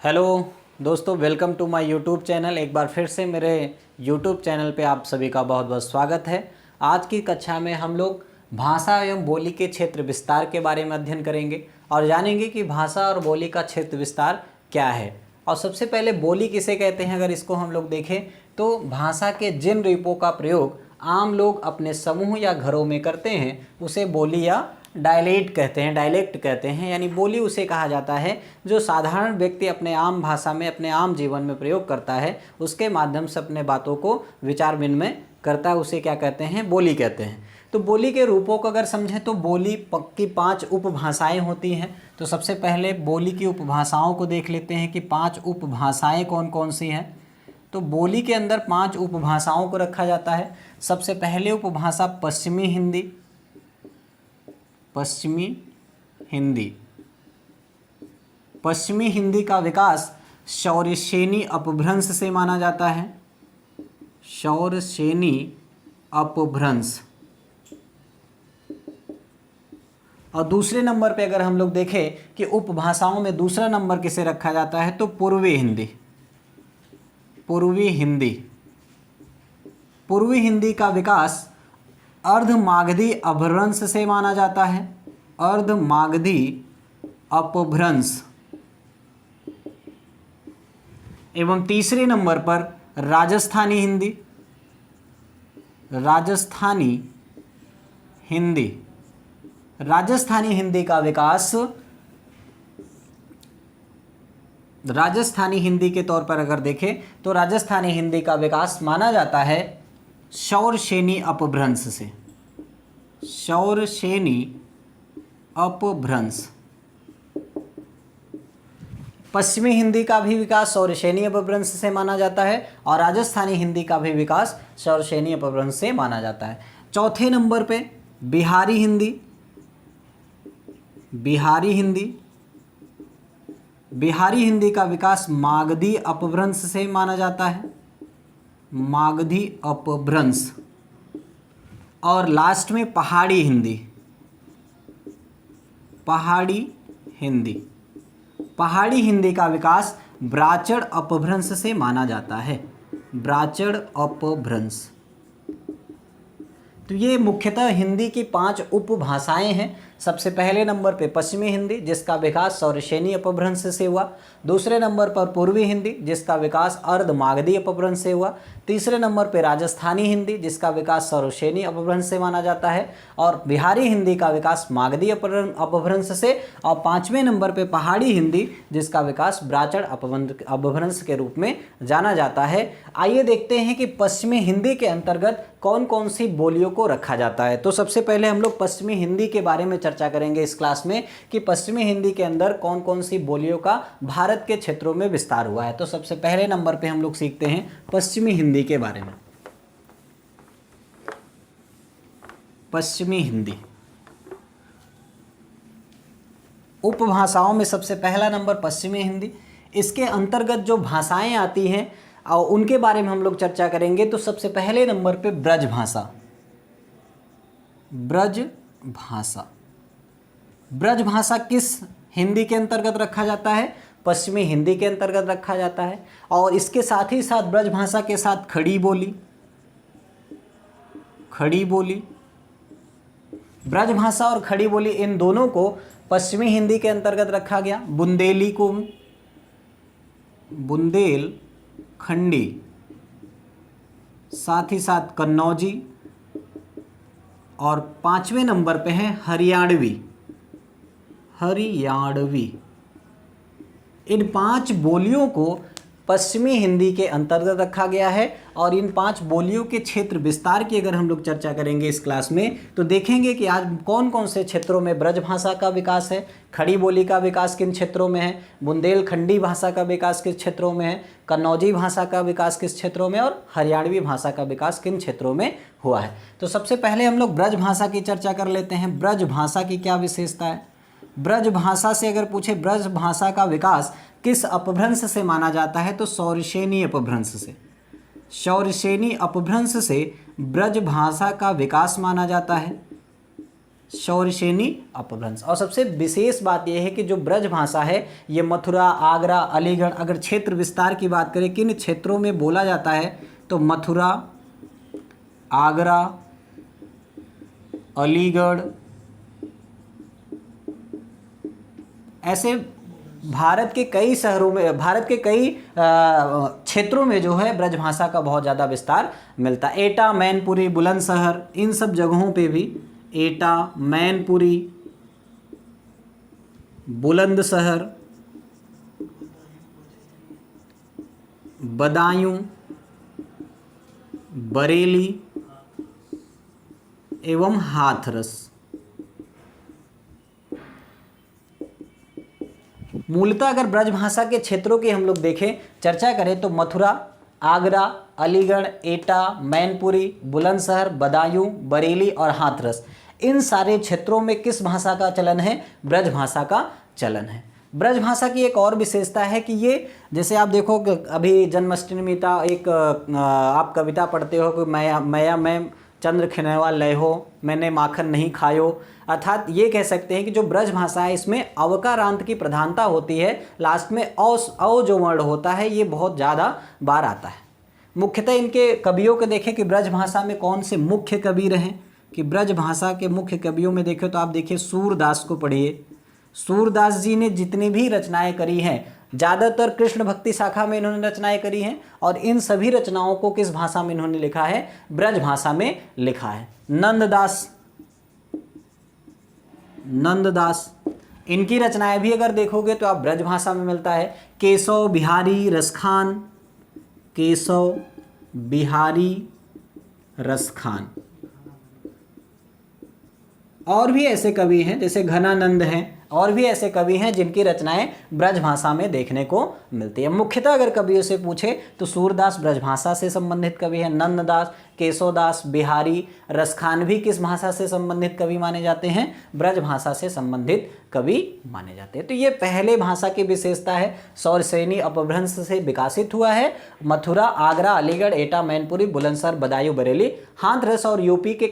Hello दोस्तों, welcome to my YouTube channel. एक बार फिर से मेरे यूट्यूब चैनल पे आप सभी का बहुत बहुत स्वागत है। आज की कक्षा में हम लोग भाषा एवं बोली के क्षेत्र विस्तार के बारे में अध्ययन करेंगे और जानेंगे कि भाषा और बोली का क्षेत्र विस्तार क्या है। और सबसे पहले बोली किसे कहते हैं, अगर इसको हम लोग देखें तो भाषा के जिन रूपों का प्रयोग आम लोग अपने समूह या घरों में करते हैं उसे बोली या डायलेक्ट कहते हैं। यानी बोली उसे कहा जाता है जो साधारण व्यक्ति अपने आम भाषा में अपने आम जीवन में प्रयोग करता है, उसके माध्यम से अपने बातों को विचार विनिमय करता है, उसे क्या कहते हैं, बोली कहते हैं। तो बोली के रूपों को अगर समझें तो बोली की 5 उपभाषाएं होती हैं। तो सबसे पहले बोली की उपभाषाओं को देख लेते हैं कि 5 उपभाषाएं कौन कौन सी हैं। तो बोली के अंदर 5 उपभाषाओं को रखा जाता है। सबसे पहले उपभाषा पश्चिमी हिंदी। पश्चिमी हिंदी का विकास शौरसेनी अपभ्रंश से माना जाता है। शौरसेनी अपभ्रंश। और दूसरे नंबर पे अगर हम लोग देखें कि उपभाषाओं में दूसरा नंबर किसे रखा जाता है तो पूर्वी हिंदी का विकास अर्धमागधी अपभ्रंश से माना जाता है। अर्धमागधी अपभ्रंश। एवं तीसरे नंबर पर राजस्थानी हिंदी का विकास राजस्थानी हिंदी के तौर पर अगर देखें तो राजस्थानी हिंदी का विकास माना जाता है शौरसेनी अपभ्रंश से। शौरसेनी अपभ्रंश। पश्चिमी हिंदी का भी विकास शौरसेनी अपभ्रंश से माना जाता है और राजस्थानी हिंदी का भी विकास शौरसेनी अपभ्रंश से माना जाता है। चौथे नंबर पे बिहारी हिंदी का विकास मागधी अपभ्रंश से माना जाता है। मागधी अपभ्रंश। और लास्ट में पहाड़ी हिंदी का विकास ब्राचड़ अपभ्रंश से माना जाता है। ब्राचड़ अपभ्रंश। तो ये मुख्यतः हिंदी की 5 उपभाषाएं हैं। सबसे पहले नंबर पे पश्चिमी हिंदी जिसका विकास शौरसेनी अपभ्रंश से हुआ। दूसरे नंबर पर पूर्वी हिंदी जिसका विकास अर्धमागधी अपभ्रंश से हुआ। तीसरे नंबर पे राजस्थानी हिंदी जिसका विकास शौरसेनी अपभ्रंश से माना जाता है और बिहारी हिंदी का विकास मागधी अपभ्रंश से। और 5वें नंबर पे पहाड़ी हिंदी जिसका विकास ब्राचड़ अपभ्रंश के रूप में जाना जाता है। आइए देखते हैं कि पश्चिमी हिंदी के अंतर्गत कौन कौन सी बोलियों को रखा जाता है। तो सबसे पहले हम लोग पश्चिमी हिंदी के बारे में चर्चा करेंगे इस क्लास में कि पश्चिमी हिंदी के अंदर कौन कौन सी बोलियों का भारत के क्षेत्रों में विस्तार हुआ है। तो सबसे पहले नंबर पे हम लोग सीखते हैं पश्चिमी हिंदी के बारे में। पश्चिमी हिंदी उपभाषाओं में सबसे पहला नंबर पश्चिमी हिंदी। इसके अंतर्गत जो भाषाएं आती हैं और उनके बारे में हम लोग चर्चा करेंगे। तो सबसे पहले नंबर पे ब्रज भाषा किस हिंदी के अंतर्गत रखा जाता है? पश्चिमी हिंदी के अंतर्गत रखा जाता है। और इसके साथ ही साथ ब्रज भाषा के साथ खड़ी बोली। ब्रज भाषा और खड़ी बोली इन दोनों को पश्चिमी हिंदी के अंतर्गत रखा गया। बुंदेलखंडी, साथ ही साथ कन्नौजी और 5वें नंबर पे है हरियाणवी। इन 5 बोलियों को पश्चिमी हिंदी के अंतर्गत रखा गया है। और इन 5 बोलियों के क्षेत्र विस्तार की अगर हम लोग चर्चा करेंगे इस क्लास में तो देखेंगे कि आज कौन कौन से क्षेत्रों में ब्रज भाषा का विकास है, खड़ी बोली का विकास किन क्षेत्रों में है, बुंदेलखंडी भाषा का विकास किस क्षेत्रों में है, कन्नौजी भाषा का विकास किस क्षेत्रों में और हरियाणवी भाषा का विकास किन क्षेत्रों में हुआ है। तो सबसे पहले हम लोग ब्रज भाषा की चर्चा कर लेते हैं। ब्रज भाषा की क्या विशेषता है? ब्रज भाषा से अगर पूछे ब्रज भाषा का विकास किस अपभ्रंश से माना जाता है तो शौरसेनी अपभ्रंश से ब्रज भाषा का विकास माना जाता है। शौरसेनी अपभ्रंश। और सबसे विशेष बात यह है कि जो ब्रज भाषा है ये मथुरा, आगरा, अलीगढ़, अगर क्षेत्र विस्तार की बात करें किन क्षेत्रों में बोला जाता है तो मथुरा, आगरा, अलीगढ़, ऐसे भारत के कई शहरों में, भारत के कई क्षेत्रों में जो है ब्रज भाषा का बहुत ज़्यादा विस्तार मिलता है। एटा, मैनपुरी, बुलंदशहर, इन सब जगहों पे भी एटा, मैनपुरी, बुलंदशहर, बदायूं, बरेली एवं हाथरस। मूलतः अगर ब्रजभाषा के क्षेत्रों की हम लोग देखें, चर्चा करें तो मथुरा, आगरा, अलीगढ़, एटा, मैनपुरी, बुलंदशहर, बदायूं, बरेली और हाथरस, इन सारे क्षेत्रों में किस भाषा का चलन है? ब्रजभाषा का चलन है। ब्रजभाषा की एक और विशेषता है कि ये, जैसे आप देखो अभी जन्माष्टमी का एक आप कविता पढ़ते हो कि मैं चंद्र खिनवा लय हो, मैंने माखन नहीं खायो, अर्थात ये कह सकते हैं कि जो ब्रज भाषा है इसमें अवकारांत की प्रधानता होती है, लास्ट में औ जो वर्ण होता है ये बहुत ज़्यादा बार आता है। मुख्यतः इनके कवियों को देखें कि ब्रज भाषा में कौन से मुख्य कवि रहे, कि ब्रज भाषा के मुख्य कवियों में देखें तो आप देखिए सूरदास को पढ़िए। सूरदास जी ने जितनी भी रचनाएं करी हैं ज़्यादातर कृष्ण भक्ति शाखा में इन्होंने रचनाएं करी हैं, और इन सभी रचनाओं को किस भाषा में इन्होंने लिखा है? ब्रज भाषा में लिखा है। नंददास, इनकी रचनाएं भी अगर देखोगे तो आप ब्रज भाषा में मिलता है। केशव बिहारी रसखान, केशव बिहारी रसखान, और भी ऐसे कवि हैं जैसे घनानंद हैं, और भी ऐसे कवि हैं जिनकी रचनाएं ब्रज भाषा में देखने को मिलती है। मुख्यतः अगर कवियों से पूछे तो सूरदास ब्रजभाषा से संबंधित कवि हैं, नंददास, केशवदास, बिहारी, रसखान भी किस भाषा से संबंधित कवि माने जाते हैं? ब्रज भाषा से संबंधित कवि माने जाते हैं। तो ये पहले भाषा की विशेषता है, शौरसेनी अपभ्रंश से विकासित हुआ है। मथुरा, आगरा, अलीगढ़, एटा, मैनपुरी, बुलंदशहर, बदायूं, बरेली, हाथरस और यूपी के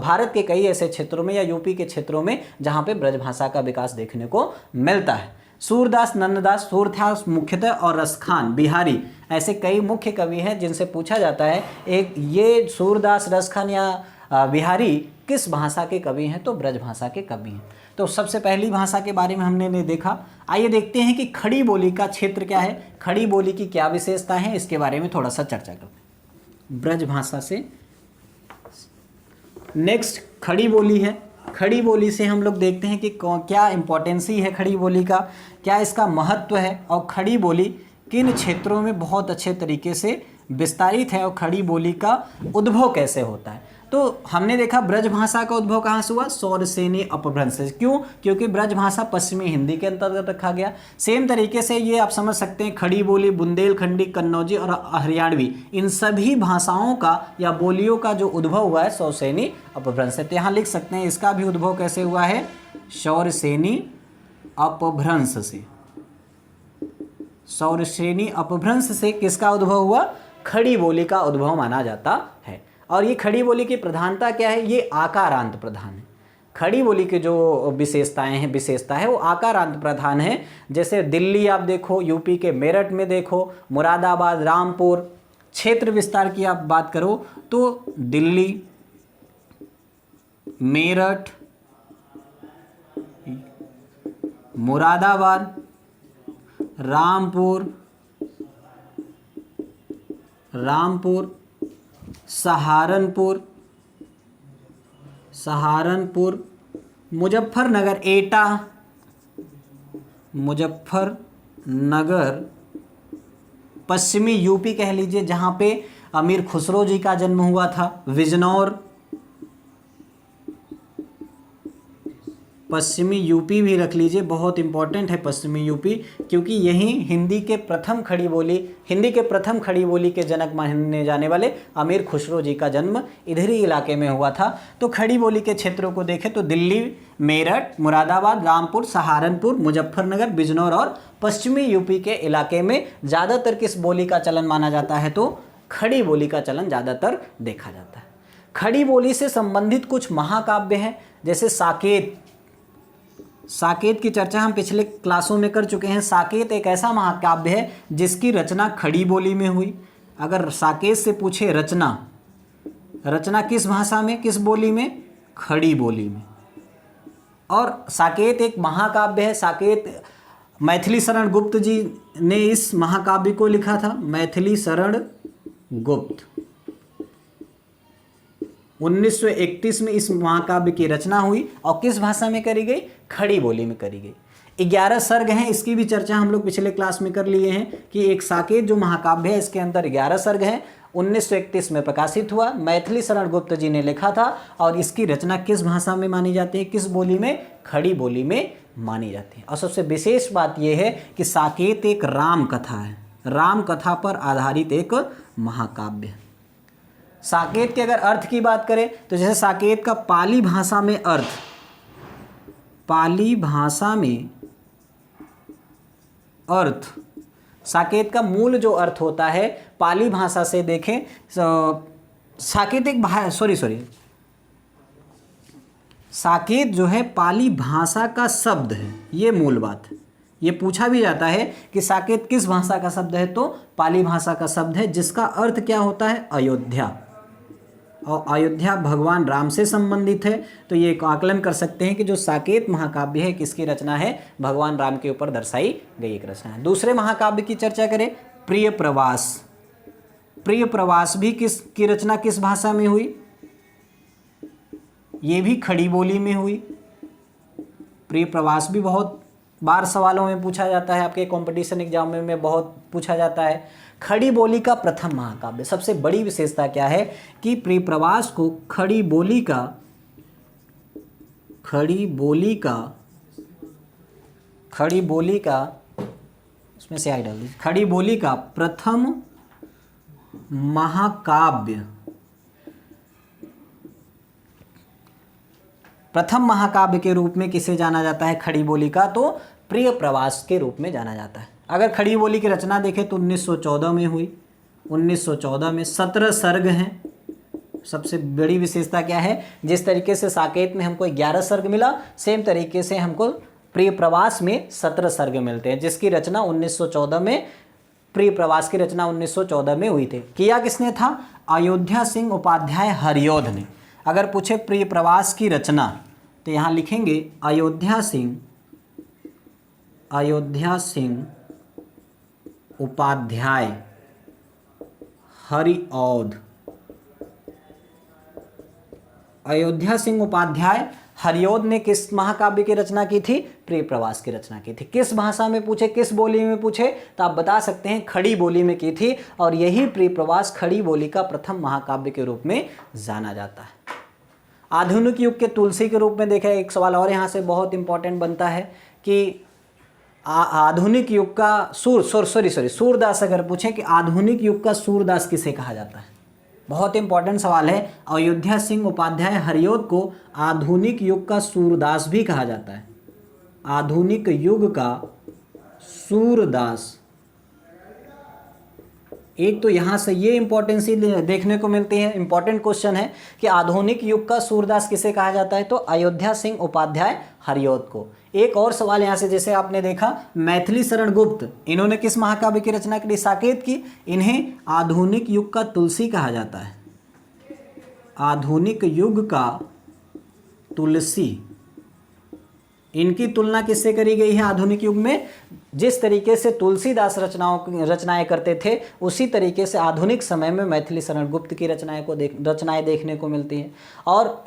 भारत के कई ऐसे क्षेत्रों में या यूपी के क्षेत्रों में जहाँ पे ब्रज भाषा का विकास देखने को मिलता है। सूरदास, नंददास, सूरदास मुख्यतः और रसखान, बिहारी, ऐसे कई मुख्य कवि हैं जिनसे पूछा जाता है एक ये सूरदास, रसखान या बिहारी किस भाषा के कवि हैं? तो ब्रज भाषा के कवि हैं। तो सबसे पहली भाषा के बारे में हमने देखा। आइए देखते हैं कि खड़ी बोली का क्षेत्र क्या है, खड़ी बोली की क्या विशेषता है, इसके बारे में थोड़ा सा चर्चा करते हैं। ब्रज भाषा से नेक्स्ट खड़ी बोली है। खड़ी बोली से हम लोग देखते हैं कि क्या इम्पोर्टेंसी है खड़ी बोली का, क्या इसका महत्व है, और खड़ी बोली किन क्षेत्रों में बहुत अच्छे तरीके से विस्तारित है, और खड़ी बोली का उद्भव कैसे होता है। तो हमने देखा ब्रज भाषा का उद्भव कहाँ से हुआ? शौरसेनी अपभ्रंश से। क्यों? क्योंकि ब्रज भाषा पश्चिमी हिंदी के अंतर्गत रखा गया। सेम तरीके से ये आप समझ सकते हैं खड़ी बोली बुंदेलखंडी, कन्नौजी और हरियाणवी, इन सभी भाषाओं का या बोलियों का जो उद्भव हुआ है शौरसेनी अपभ्रंश से। तो यहाँ लिख सकते हैं इसका भी उद्भव कैसे हुआ है? शौरसेनी अपभ्रंश से। शौरसेनी अपभ्रंश से किसका उद्भव हुआ? खड़ी बोली का उद्भव माना जाता है। और ये खड़ी बोली की प्रधानता क्या है? ये आकारांत प्रधान है। खड़ी बोली की जो विशेषता है वो आकारांत प्रधान है। जैसे दिल्ली आप देखो, यूपी के मेरठ में देखो, मुरादाबाद, रामपुर, क्षेत्र विस्तार की आप बात करो तो दिल्ली, मेरठ, मुरादाबाद, रामपुर, सहारनपुर, मुजफ्फरनगर, एटा, मुजफ्फरनगर, पश्चिमी यूपी कह लीजिए जहाँ पे अमीर खुसरो जी का जन्म हुआ था, बिजनौर, पश्चिमी यूपी भी रख लीजिए, बहुत इंपॉर्टेंट है पश्चिमी यूपी, क्योंकि यही हिंदी के प्रथम खड़ी बोली के जनक माने जाने वाले अमीर खुसरो जी का जन्म इधर ही इलाके में हुआ था। तो खड़ी बोली के क्षेत्रों को देखें तो दिल्ली, मेरठ, मुरादाबाद, रामपुर, सहारनपुर, मुजफ्फरनगर, बिजनौर और पश्चिमी यूपी के इलाके में ज़्यादातर किस बोली का चलन माना जाता है? तो खड़ी बोली का चलन ज़्यादातर देखा जाता है। खड़ी बोली से संबंधित कुछ महाकाव्य हैं, जैसे साकेत। साकेत की चर्चा हम पिछले क्लासों में कर चुके हैं। साकेत एक ऐसा महाकाव्य है जिसकी रचना खड़ी बोली में हुई। अगर साकेत से पूछे रचना, रचना किस भाषा में, किस बोली में? खड़ी बोली में। और साकेत एक महाकाव्य है। साकेत मैथिली शरण गुप्त जी ने इस महाकाव्य को लिखा था। मैथिली शरण गुप्त 1931 में इस महाकाव्य की रचना हुई और किस भाषा में करी गई? खड़ी बोली में करी गई। 11 सर्ग हैं, इसकी भी चर्चा हम लोग पिछले क्लास में कर लिए हैं कि एक साकेत जो महाकाव्य है इसके अंदर 11 सर्ग हैं। 1931 में प्रकाशित हुआ, मैथिली शरण गुप्त जी ने लिखा था और इसकी रचना किस भाषा में मानी जाती है? किस बोली में? खड़ी बोली में मानी जाती है। और सबसे विशेष बात यह है कि साकेत एक राम कथा है, राम कथा पर आधारित एक महाकाव्य है। साकेत के अगर अर्थ की बात करें तो जैसे साकेत का पाली भाषा में अर्थ, पाली भाषा में अर्थ, साकेत का मूल जो अर्थ होता है पाली भाषा से देखें, साकेत एक साकेत जो है पाली भाषा का शब्द है, ये मूल बात है। ये पूछा भी जाता है कि साकेत किस भाषा का शब्द है, तो पाली भाषा का शब्द है, जिसका अर्थ क्या होता है? अयोध्या। और अयोध्या भगवान राम से संबंधित है। तो ये आकलन कर सकते हैं कि जो साकेत महाकाव्य है किसकी रचना है? भगवान राम के ऊपर दर्शाई गई एक रचना है। दूसरे महाकाव्य की चर्चा करें, प्रिय प्रवास। प्रिय प्रवास भी किसकी रचना किस भाषा में हुई? ये भी खड़ी बोली में हुई। प्रिय प्रवास भी बहुत बार सवालों में पूछा जाता है, आपके कंपटीशन एग्जाम में बहुत पूछा जाता है। खड़ी बोली का प्रथम महाकाव्य। सबसे बड़ी विशेषता क्या है कि प्रिय प्रवास को खड़ी बोली का उसमें से आई डाल दीजिए, खड़ी बोली का प्रथम महाकाव्य के रूप में किसे जाना जाता है? खड़ी बोली का तो प्रिय प्रवास के रूप में जाना जाता है। अगर खड़ी बोली की रचना देखें तो 1914 में हुई। 1914 में 17 सर्ग हैं। सबसे बड़ी विशेषता क्या है? जिस तरीके से साकेत में हमको 11 सर्ग मिला, सेम तरीके से हमको प्रिय प्रवास में 17 सर्ग मिलते हैं, जिसकी रचना 1914 में, प्रिय प्रवास की रचना 1914 में हुई थी। किया किसने था? अयोध्या सिंह उपाध्याय हरियोध ने। अगर पूछे प्रिय प्रवास की रचना तो यहाँ लिखेंगे अयोध्या सिंह उपाध्याय हरिऔध। अयोध्या सिंह उपाध्याय हरिऔध ने किस महाकाव्य की रचना की थी? प्रिय प्रवास की रचना की थी। किस भाषा में पूछे, किस बोली में पूछे तो आप बता सकते हैं खड़ी बोली में की थी। और यही प्रिय प्रवास खड़ी बोली का प्रथम महाकाव्य के रूप में जाना जाता है। आधुनिक युग के तुलसी के रूप में देखें, एक सवाल और यहाँ से बहुत इंपॉर्टेंट बनता है कि आधुनिक युग का सूरदास अगर पूछें कि आधुनिक युग का सूरदास किसे कहा जाता है? बहुत इंपॉर्टेंट सवाल है। अयोध्या सिंह उपाध्याय हरिऔध को आधुनिक युग का सूरदास भी कहा जाता है। आधुनिक युग का सूरदास। एक तो यहाँ से ये इंपॉर्टेंसी देखने को मिलती है, इंपॉर्टेंट क्वेश्चन है कि आधुनिक युग का सूरदास किसे कहा जाता है? तो अयोध्या सिंह उपाध्याय हरिऔध को। एक और सवाल यहाँ से, जैसे आपने देखा मैथिली शरण गुप्त, इन्होंने किस महाकाव्य की रचना की? साकेत की। इन्हें आधुनिक युग का तुलसी कहा जाता है। आधुनिक युग का तुलसी। इनकी तुलना किससे करी गई है आधुनिक युग में? जिस तरीके से तुलसीदास रचनाएं करते थे, उसी तरीके से आधुनिक समय में मैथिली शरण गुप्त की रचनाएं देखने को मिलती हैं। और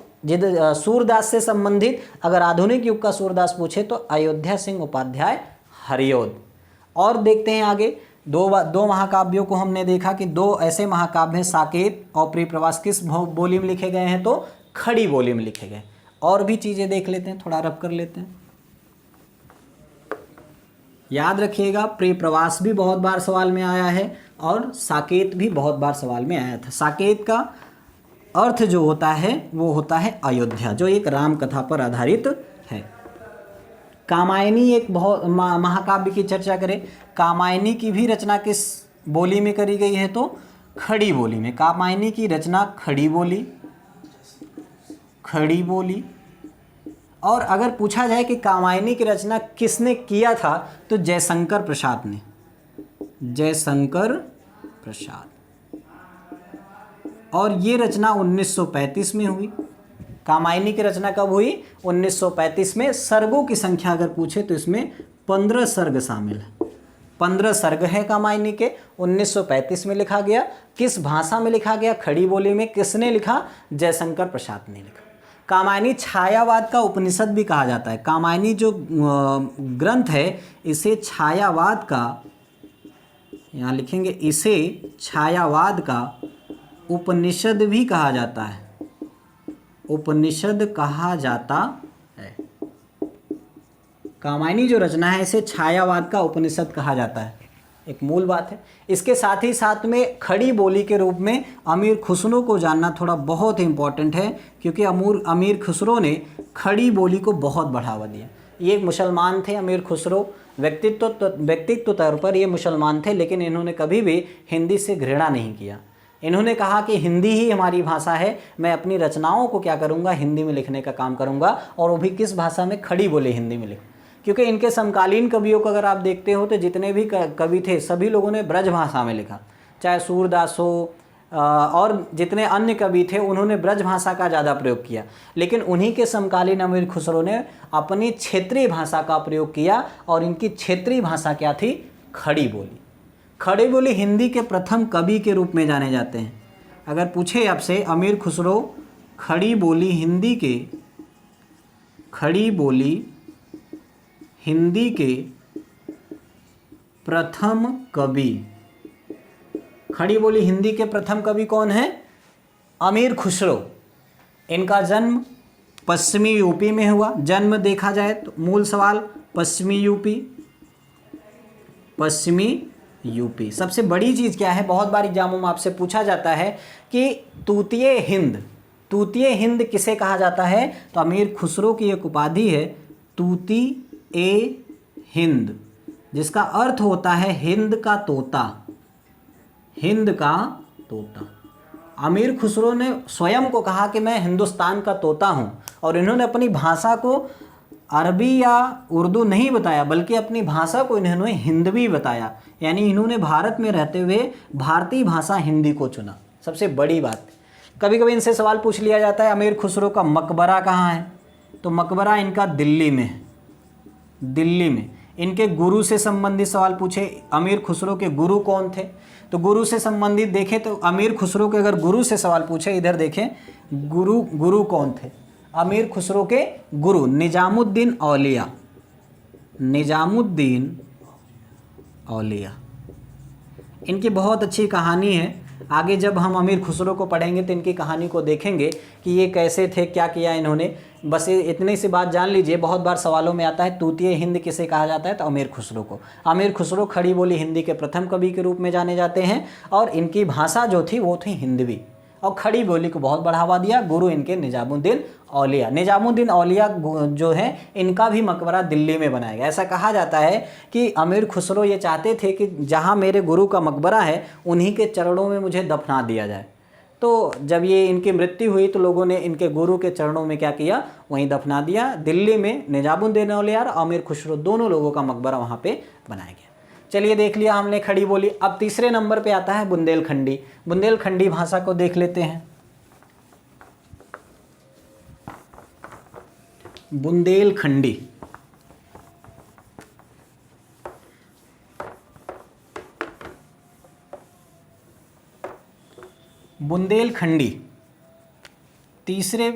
सूरदास से संबंधित अगर आधुनिक युग का सूरदास पूछे तो अयोध्या सिंह उपाध्याय हरिऔध। और देखते हैं आगे, दो महाकाव्यों को हमने देखा कि दो ऐसे महाकाव्य हैं, साकेत और प्रिय प्रवास, किस बोली में लिखे गए हैं? तो खड़ी बोली में लिखे गए। और भी चीज़ें देख लेते हैं, थोड़ा रब कर लेते हैं। याद रखिएगा, प्रिय प्रवास भी बहुत बार सवाल में आया है और साकेत भी बहुत बार सवाल में आया था। साकेत का अर्थ जो होता है वो होता है अयोध्या, जो एक राम कथा पर आधारित है। कामायनी एक बहुत महाकाव्य की चर्चा करें, कामायनी की भी रचना किस बोली में करी गई है? तो खड़ी बोली में। कामायनी की रचना खड़ी बोली। खड़ी बोली। और अगर पूछा जाए कि कामायनी की रचना किसने किया था तो जयशंकर प्रसाद ने, जयशंकर प्रसाद। और ये रचना 1935 में हुई। कामायनी की रचना कब हुई? 1935 में। सर्गों की संख्या अगर पूछे तो इसमें 15 सर्ग शामिल है। 15 सर्ग हैं कामायनी के। 1935 में लिखा गया। किस भाषा में लिखा गया? खड़ी बोली में। किसने लिखा? जयशंकर प्रसाद ने लिखा। कामायनी छायावाद का उपनिषद भी कहा जाता है। कामायनी जो ग्रंथ है इसे छायावाद का, यहाँ लिखेंगे, इसे छायावाद का उपनिषद भी कहा जाता है। उपनिषद कहा जाता है। कामायनी जो रचना है इसे छायावाद का उपनिषद कहा जाता है, एक मूल बात है। इसके साथ ही साथ में खड़ी बोली के रूप में अमीर खुसरो को जानना थोड़ा बहुत इंपॉर्टेंट है, क्योंकि अमीर खुसरो ने खड़ी बोली को बहुत बढ़ावा दिया। ये एक मुसलमान थे अमीर खुसरो, व्यक्तित्व तौर पर ये मुसलमान थे, लेकिन इन्होंने कभी भी हिंदी से घृणा नहीं किया। इन्होंने कहा कि हिंदी ही हमारी भाषा है, मैं अपनी रचनाओं को क्या करूँगा? हिंदी में लिखने का काम करूँगा, और वो भी किस भाषा में? खड़ी बोली हिंदी में लिख। क्योंकि इनके समकालीन कवियों को अगर आप देखते हो तो जितने भी कवि थे सभी लोगों ने ब्रज भाषा में लिखा, चाहे सूरदास हो और जितने अन्य कवि थे उन्होंने ब्रज भाषा का ज़्यादा प्रयोग किया। लेकिन उन्हीं के समकालीन अमीर खुसरो ने अपनी क्षेत्रीय भाषा का प्रयोग किया, और इनकी क्षेत्रीय भाषा क्या थी? खड़ी बोली। खड़ी बोली हिंदी के प्रथम कवि के रूप में जाने जाते हैं। अगर पूछे आपसे अमीर खुसरो खड़ी बोली हिंदी के, खड़ी बोली हिंदी के प्रथम कवि, खड़ी बोली हिंदी के प्रथम कवि कौन है? अमीर खुसरो। इनका जन्म पश्चिमी यूपी में हुआ। जन्म देखा जाए तो मूल सवाल पश्चिमी यूपी, पश्चिमी यूपी। सबसे बड़ी चीज़ क्या है? बहुत बार एग्जामों में आपसे पूछा जाता है कि तूतीय हिंद, तूतीय हिंद किसे कहा जाता है? तो अमीर खुसरो की एक उपाधि है तूती-ए हिंद, जिसका अर्थ होता है हिंद का तोता, हिंद का तोता। अमीर खुसरो ने स्वयं को कहा कि मैं हिंदुस्तान का तोता हूँ, और इन्होंने अपनी भाषा को अरबी या उर्दू नहीं बताया, बल्कि अपनी भाषा को इन्होंने हिंदवी बताया। यानी इन्होंने भारत में रहते हुए भारतीय भाषा हिंदी को चुना। सबसे बड़ी बात, कभी कभी इनसे सवाल पूछ लिया जाता है अमीर खुसरो का मकबरा कहाँ है? तो मकबरा इनका दिल्ली में है, दिल्ली में। इनके गुरु से संबंधित सवाल पूछे, अमीर खुसरो के गुरु कौन थे? तो गुरु से संबंधित देखें तो अमीर खुसरो के अगर गुरु से सवाल पूछे, इधर देखें गुरु कौन थे? अमीर खुसरो के गुरु निजामुद्दीन औलिया, निजामुद्दीन औलिया। इनकी बहुत अच्छी कहानी है। आगे जब हम अमीर खुसरो को पढ़ेंगे तो इनकी कहानी को देखेंगे कि ये कैसे थे, क्या किया इन्होंने। बस इतनी सी बात जान लीजिए, बहुत बार सवालों में आता है तूतीय हिंद किसे कहा जाता है? तो अमीर खुसरो को। अमीर खुसरो खड़ी बोली हिंदी के प्रथम कवि के रूप में जाने जाते हैं, और इनकी भाषा जो थी वो थी हिंदवी, और खड़ी बोली को बहुत बढ़ावा दिया। गुरु इनके निजामुद्दीन औलिया। निजामुद्दीन औलिया जो है इनका भी मकबरा दिल्ली में बनाया गया। ऐसा कहा जाता है कि अमीर खुसरो ये चाहते थे कि जहाँ मेरे गुरु का मकबरा है उन्हीं के चरणों में मुझे दफना दिया जाए। तो जब ये इनकी मृत्यु हुई तो लोगों ने इनके गुरु के चरणों में क्या किया? वहीं दफना दिया। दिल्ली में निजामुद्दीन औलिया और अमीर खुसरो दोनों लोगों का मकबरा वहाँ पे बनाया गया। चलिए देख लिया हमने खड़ी बोली। अब तीसरे नंबर पे आता है बुंदेलखंडी। बुंदेलखंडी भाषा को देख लेते हैं। बुंदेलखंडी, बुंदेलखंडी तीसरे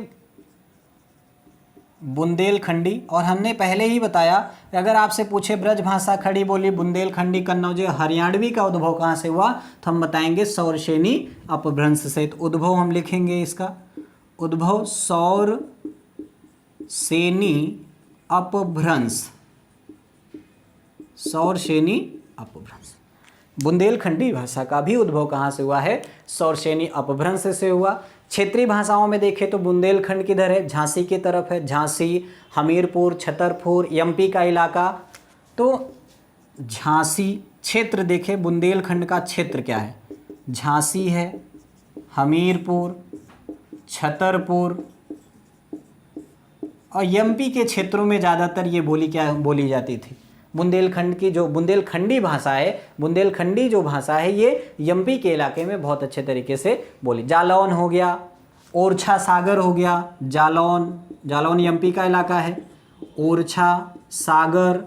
बुंदेलखंडी। और हमने पहले ही बताया कि अगर आपसे पूछे ब्रज भाषा, खड़ी बोली, बुंदेलखंडी, कन्नौजी, हरियाणवी का उद्भव कहाँ से हुआ, तो हम बताएंगे सौरसेनी अपभ्रंश से। तो उद्भव हम लिखेंगे इसका, उद्भव सौरसेनी अपभ्रंश, सौरसेनी अपभ्रंश। बुंदेलखंडी भाषा का भी उद्भव कहाँ से हुआ है? सौरसेनी अपभ्रंश से हुआ। क्षेत्रीय भाषाओं में देखें तो बुंदेलखंड किधर है? झांसी की तरफ है। झांसी, हमीरपुर, छतरपुर, एमपी का इलाका। तो झांसी क्षेत्र देखें, बुंदेलखंड का क्षेत्र क्या है? झांसी है, हमीरपुर, छतरपुर, और एमपी के क्षेत्रों में ज़्यादातर ये बोली क्या बोली जाती थी। बुंदेलखंड की जो बुंदेलखंडी भाषा है, बुंदेलखंडी जो भाषा है ये एमपी के इलाके में बहुत अच्छे तरीके से बोली। जालौन हो गया, ओरछा सागर हो गया, जालौन एमपी का इलाका है, ओरछा सागर,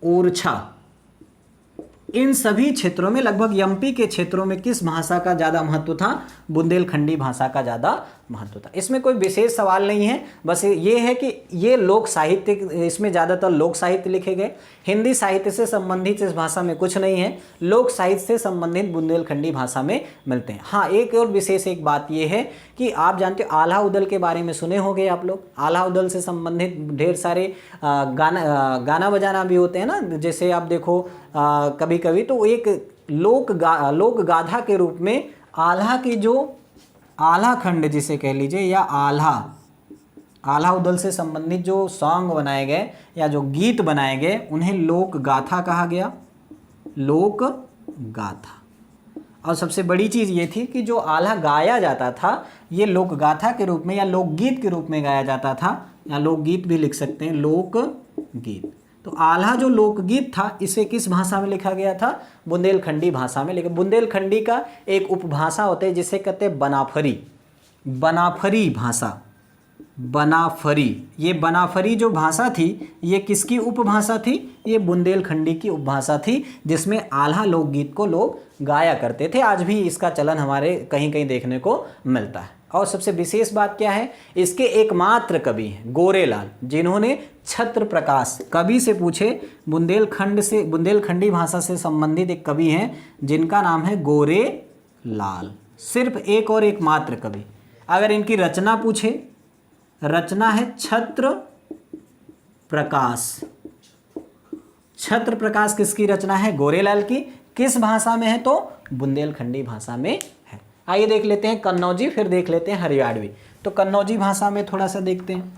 ओरछा, इन सभी क्षेत्रों में लगभग एमपी के क्षेत्रों में किस भाषा का ज़्यादा महत्व था? बुंदेलखंडी भाषा का ज़्यादा महत्व था। इसमें कोई विशेष सवाल नहीं है, बस ये है कि ये लोक साहित्य, इसमें ज़्यादातर लोक साहित्य लिखे गए। हिंदी साहित्य से संबंधित इस भाषा में कुछ नहीं है, लोक साहित्य से संबंधित बुंदेलखंडी भाषा में मिलते हैं। हाँ, एक और विशेष एक बात ये है कि आप जानते हो आल्हा उदल के बारे में सुने होंगे आप लोग। आल्हा उदल से संबंधित ढेर सारे गाना बजाना भी होते हैं ना। जैसे आप देखो कभी कभी तो एक लोक गाथा के रूप में आल्हा की जो आल्हा खंड जिसे कह लीजिए, या आल्हा उदल से संबंधित जो सॉन्ग बनाए गए या जो गीत बनाए गए उन्हें लोक गाथा कहा गया, लोक गाथा। और सबसे बड़ी चीज़ ये थी कि जो आल्हा गाया जाता था ये लोक गाथा के रूप में या लोकगीत के रूप में गाया जाता था, या लोकगीत भी लिख सकते हैं, लोकगीत। तो आल्हा जो लोकगीत था इसे किस भाषा में लिखा गया था? बुंदेलखंडी भाषा में। लेकिन बुंदेलखंडी का एक उपभाषा होता है जिसे कहते हैं बनाफरी, बनाफरी भाषा, बनाफरी। ये बनाफरी जो भाषा थी ये किसकी उपभाषा थी? ये बुंदेलखंडी की उपभाषा थी, जिसमें आल्हा लोकगीत को लोग गाया करते थे। आज भी इसका चलन हमारे कहीं कहीं देखने को मिलता है। और सबसे विशेष बात क्या है, इसके एकमात्र कवि हैं गोरेलाल, जिन्होंने छत्र प्रकाश, कवि से पूछे बुंदेलखंड से, बुंदेलखंडी भाषा से संबंधित एक कवि हैं जिनका नाम है गोरेलाल, सिर्फ एक और एकमात्र कवि। अगर इनकी रचना पूछे, रचना है छत्र प्रकाश। छत्र प्रकाश किसकी रचना है? गोरेलाल की। किस भाषा में है? तो बुंदेलखंडी भाषा में है। आइए देख लेते हैं कन्नौजी, फिर देख लेते हैं हरियाणवी। तो कन्नौजी भाषा में थोड़ा सा देखते हैं।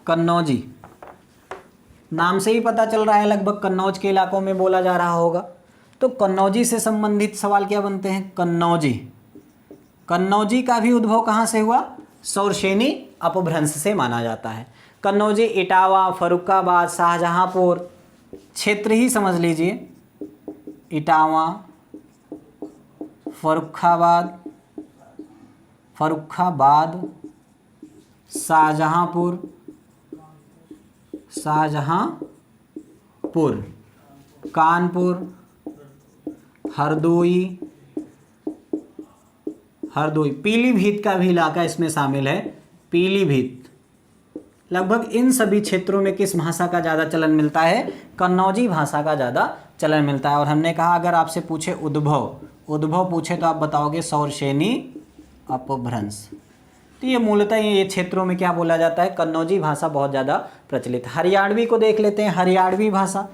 कन्नौजी नाम से ही पता चल रहा है लगभग कन्नौज के इलाकों में बोला जा रहा होगा। तो कन्नौजी से संबंधित सवाल क्या बनते हैं? कन्नौजी, कन्नौजी का भी उद्भव कहाँ से हुआ? शौरसेनी अपभ्रंश से माना जाता है। कन्नौजी इटावा, फर्रुखाबाद, शाहजहांपुर क्षेत्र ही समझ लीजिए। इटावा, फर्रुखाबाद, शाहजहांपुर, कानपुर, हरदोई, पीलीभीत का भी इलाका इसमें शामिल है, पीलीभीत। लगभग इन सभी क्षेत्रों में किस भाषा का ज़्यादा चलन मिलता है? कन्नौजी भाषा का ज़्यादा चलन मिलता है। और हमने कहा अगर आपसे पूछे उद्भव पूछे तो आप बताओगे शौरसेनी अपभ्रंश। तो ये मूलतः ये क्षेत्रों में क्या बोला जाता है? कन्नौजी भाषा बहुत ज़्यादा प्रचलित है। हरियाणवी को देख लेते हैं। हरियाणवी भाषा,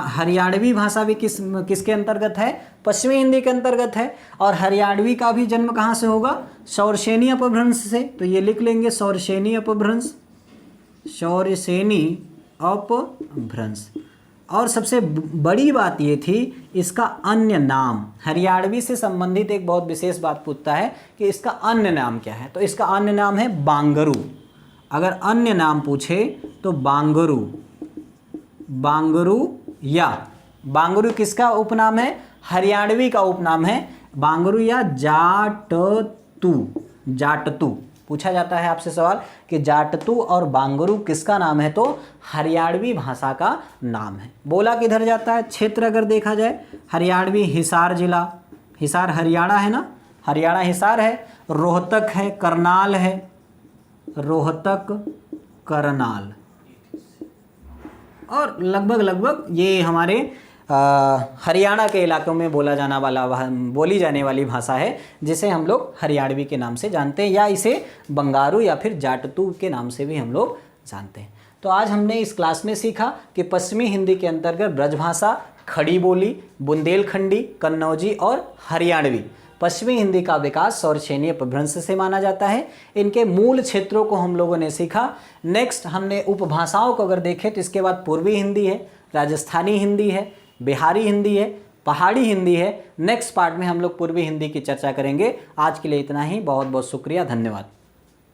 हरियाणवी भाषा भी किसके अंतर्गत है? पश्चिमी हिंदी के अंतर्गत है। और हरियाणवी का भी जन्म कहाँ से होगा? शौरसेनी अपभ्रंश से। तो ये लिख लेंगे शौरसेनी अपभ्रंश, शौरसेनी अपभ्रंश। और सबसे बड़ी बात ये थी इसका अन्य नाम। हरियाणवी से संबंधित एक बहुत विशेष बात पूछता है कि इसका अन्य नाम क्या है? तो इसका अन्य नाम है बांगरू। अगर अन्य नाम पूछे तो बांगरू, या बांगरू किसका उपनाम है? हरियाणवी का उपनाम है बांगरू या जाटतू। पूछा जाता है आपसे सवाल कि जाटतू और बांगरू किसका नाम है? तो हरियाणवी भाषा का नाम है। बोला किधर जाता है? क्षेत्र अगर देखा जाए, हरियाणवी हिसार जिला, हिसार हरियाणा है ना, हरियाणा हिसार है, रोहतक है, करनाल है, रोहतक, करनाल। और लगभग ये हमारे हरियाणा के इलाकों में बोली जाने वाली भाषा है, जिसे हम लोग हरियाणवी के नाम से जानते हैं, या इसे बंगारू या फिर जाटतू के नाम से भी हम लोग जानते हैं। तो आज हमने इस क्लास में सीखा कि पश्चिमी हिंदी के अंतर्गत ब्रजभाषा, खड़ी बोली, बुंदेलखंडी, कन्नौजी और हरियाणवी। पश्चिमी हिंदी का विकास शौरसेनी अपभ्रंश से माना जाता है। इनके मूल क्षेत्रों को हम लोगों ने सीखा। नेक्स्ट हमने उपभाषाओं को अगर देखें तो इसके बाद पूर्वी हिंदी है, राजस्थानी हिंदी है, बिहारी हिंदी है, पहाड़ी हिंदी है। नेक्स्ट पार्ट में हम लोग पूर्वी हिंदी की चर्चा करेंगे। आज के लिए इतना ही, बहुत बहुत शुक्रिया, धन्यवाद।